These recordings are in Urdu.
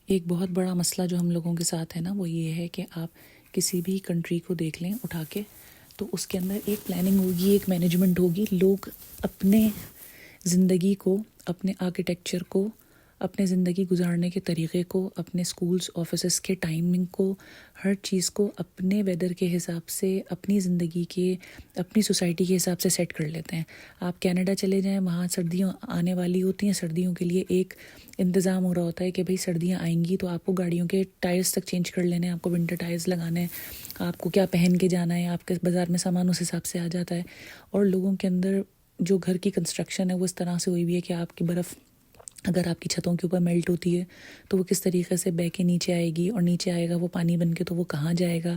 ایک بہت بڑا مسئلہ جو ہم لوگوں کے ساتھ ہے نا، وہ یہ ہے کہ آپ کسی بھی کنٹری کو دیکھ لیں اٹھا کے، تو اس کے اندر ایک پلاننگ ہوگی، ایک مینجمنٹ ہوگی. لوگ اپنے زندگی کو، اپنے آرکیٹیکچر کو، اپنے زندگی گزارنے کے طریقے کو، اپنے اسکولس آفیسز کے ٹائمنگ کو، ہر چیز کو اپنے ویدر کے حساب سے، اپنی زندگی کے، اپنی سوسائٹی کے حساب سے سیٹ کر لیتے ہیں. آپ کینیڈا چلے جائیں، وہاں سردیاں آنے والی ہوتی ہیں، سردیوں کے لیے ایک انتظام ہو رہا ہوتا ہے کہ بھئی سردیاں آئیں گی تو آپ کو گاڑیوں کے ٹائرز تک چینج کر لینے ہیں، آپ کو ونٹر ٹائرز لگانے ہیں، آپ کو کیا پہن کے جانا ہے، آپ کے بازار میں سامان اس حساب سے آ جاتا ہے. اور لوگوں کے اندر جو گھر کی کنسٹرکشن ہے وہ اس طرح سے ہوئی ہوئی ہے کہ آپ کی برف اگر آپ کی چھتوں کے اوپر میلٹ ہوتی ہے تو وہ کس طریقے سے بہہ کے نیچے آئے گی، اور نیچے آئے گا وہ پانی بن کے تو وہ کہاں جائے گا.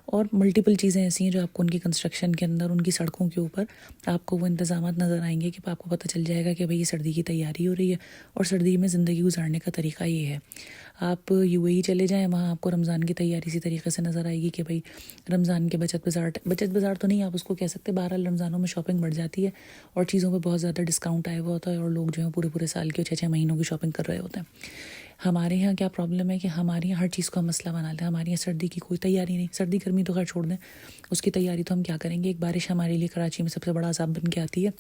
اور ملٹیپل چیزیں ایسی ہیں جو آپ کو ان کی کنسٹرکشن کے اندر، ان کی سڑکوں کے اوپر آپ کو وہ انتظامات نظر آئیں گے کہ آپ کو پتہ چل جائے گا کہ بھئی یہ سردی کی تیاری ہو رہی ہے اور سردی میں زندگی گزارنے کا طریقہ یہ ہے. آپ یو اے ای چلے جائیں، وہاں آپ کو رمضان کی تیاری اسی طریقے سے نظر آئے گی کہ بھئی رمضان کے بچت بازار تو نہیں آپ اس کو کہہ سکتے، بہرحال رمضانوں میں شاپنگ بڑھ جاتی ہے اور چیزوں پہ بہت زیادہ ڈسکاؤنٹ آیا ہوا ہوتا ہے اور لوگ جو ہیں پورے سال کے 6 مہینوں کی شاپنگ کر رہے ہوتے ہیں. ہمارے یہاں کیا پرابلم ہے کہ ہمارے یہاں ہر چیز کو ہم مسئلہ بنا لیتے ہیں. ہمارے یہاں سردی کی کوئی تیاری نہیں، سردی گرمی تو خیر چھوڑ دیں، اس کی تیاری تو ہم کیا کریں گے. ایک بارش ہمارے لیے کراچی میں سب سے بڑا عذاب بن کے آتی ہے،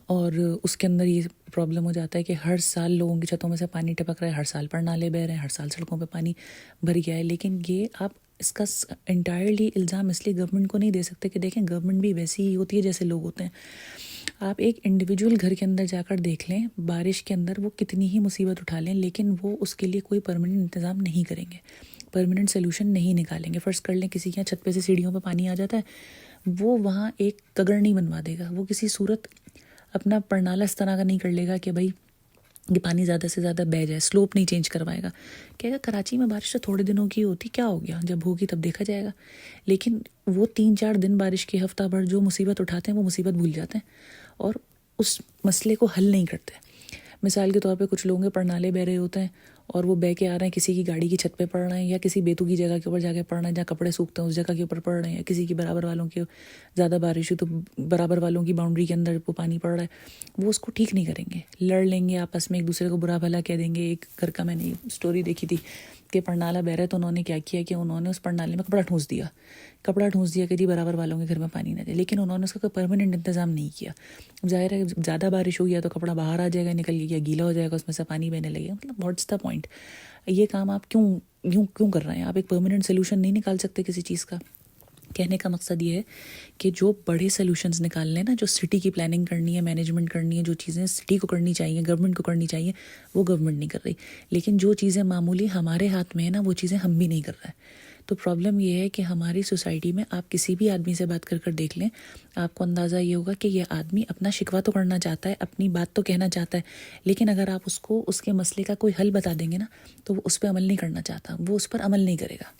اور اس کے اندر یہ پرابلم ہو جاتا ہے کہ ہر سال لوگوں کی چھتوں میں سے پانی ٹپک رہا ہے، ہر سال پر نالے بہہ رہے ہیں، ہر سال سڑکوں پہ پانی بھر گیا ہے. لیکن یہ آپ اس کا انٹائرلی الزام اس لیے گورنمنٹ کو نہیں دے سکتے کہ دیکھیں گورنمنٹ بھی ویسی ہی ہوتی ہے جیسے لوگ ہوتے ہیں. آپ ایک انڈیویجول گھر کے اندر جا کر دیکھ لیں، بارش کے اندر وہ کتنی ہی مصیبت اٹھا لیں لیکن وہ اس کے لیے کوئی پرماننٹ انتظام نہیں کریں گے، پرماننٹ سلوشن نہیں نکالیں گے. فرض کر لیں کسی کے یہاں چھت پہ سے سیڑھیوں پہ پانی آ جاتا ہے، وہ وہاں ایک کگڑ نہیں بنوا دے گا، وہ کسی صورت اپنا پرنالہ اس طرح کا نہیں کر لے گا کہ بھئی یہ پانی زیادہ سے زیادہ بہہ جائے، سلوپ نہیں چینج کروائے گا. کہے گا کراچی میں بارش تو تھوڑے دنوں کی ہوتی، کیا ہو گیا، جب ہوگی تب دیکھا جائے گا. لیکن وہ 3-4 دن بارش کے ہفتہ بھر جو مصیبت اٹھاتے ہیں وہ مصیبت بھول جاتے ہیں اور اس مسئلے کو حل نہیں کرتے. مثال کے طور پہ کچھ لوگوں کے پرنالے بہہ رہے ہوتے ہیں اور وہ بہہ کے آ رہے ہیں، کسی کی گاڑی کی چھت پہ پڑ رہے ہیں یا کسی بیتو کی جگہ کے اوپر جا کے پڑ رہے ہیں جہاں کپڑے سوکھتے ہیں اس جگہ کے اوپر پڑ رہے ہیں، یا کسی کی برابر والوں کے زیادہ بارش ہوئی تو برابر والوں کی باؤنڈری کے اندر وہ پانی پڑ رہا ہے. وہ اس کو ٹھیک نہیں کریں گے، لڑ لیں گے آپس میں، ایک دوسرے کو برا بھلا کہہ دیں گے. ایک گھر کا میں نے اسٹوری دیکھی تھی کہ پرنالہ بہہ رہا ہے تو انہوں نے کیا کیا کہ انہوں نے اس پرنالے میں کپڑا ٹھونس دیا کہ جی برابر والوں کے گھر میں پانی نہ جائے. لیکن انہوں نے اس کا کوئی پرماننٹ انتظام نہیں کیا. ظاہر ہے زیادہ بارش ہو گیا تو کپڑا باہر آ جائے گا، نکل گیا، گیلا ہو جائے گا، اس میں سے پانی بہنے لگے گا. مطلب واٹس دا پوائنٹ؟ یہ کام آپ کیوں کر رہے ہیں؟ آپ ایک پرماننٹ سلوشن نہیں نکال سکتے کسی چیز کا. کہنے کا مقصد یہ ہے کہ جو بڑے سلوشنز نکالنے نا، جو سٹی کی پلاننگ کرنی ہے، مینجمنٹ کرنی ہے، جو چیزیں سٹی کو کرنی چاہیے، گورنمنٹ کو کرنی چاہیے، وہ گورنمنٹ نہیں کر رہی. لیکن جو چیزیں معمولی ہمارے ہاتھ میں ہیں نا، وہ چیزیں ہم بھی نہیں کر رہے. تو پرابلم یہ ہے کہ ہماری سوسائٹی میں آپ کسی بھی آدمی سے بات کر دیکھ لیں، آپ کو اندازہ یہ ہوگا کہ یہ آدمی اپنا شکوہ تو کرنا چاہتا ہے، اپنی بات تو کہنا چاہتا ہے، لیکن اگر آپ اس کو اس کے مسئلے کا کوئی حل بتا دیں گے نا تو وہ اس پہ عمل نہیں کرنا چاہتا، وہ اس پر عمل نہیں کرے گا.